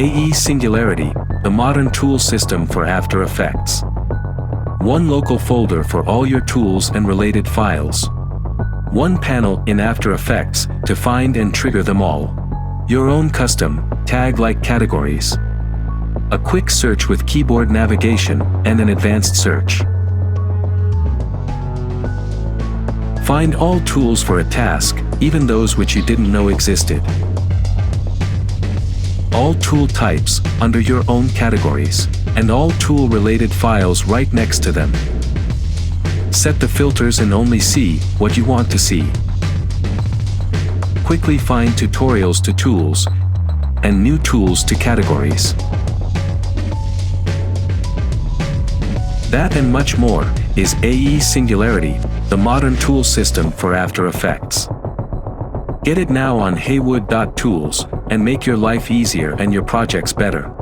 AE Singularity, the modern tool system for After Effects. One local folder for all your tools and related files. One panel in After Effects to find and trigger them all. Your own custom, tag-like categories. A quick search with keyboard navigation and an advanced search. Find all tools for a task, even those which you didn't know existed. All tool types, under your own categories, and all tool-related files right next to them. Set the filters and only see what you want to see. Quickly find tutorials to tools, and new tools to categories. That and much more is AE Singularity, the modern tool system for After Effects. Get it now on haywood.tools and make your life easier and your projects better.